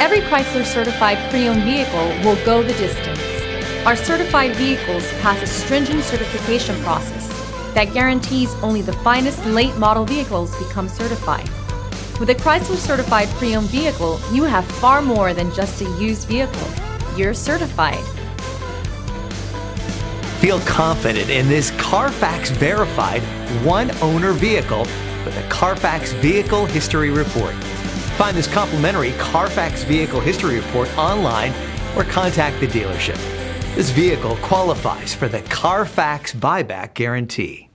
Every Chrysler certified pre-owned vehicle will go the distance. Our certified vehicles pass a stringent certification process that guarantees only the finest late model vehicles become certified. With a Chrysler certified pre-owned vehicle, you have far more than just a used vehicle. You're certified. Feel confident in this Carfax verified one-owner vehicle with a Carfax Vehicle History Report. Find this complimentary Carfax Vehicle History Report online or contact the dealership. This vehicle qualifies for the Carfax Buyback Guarantee.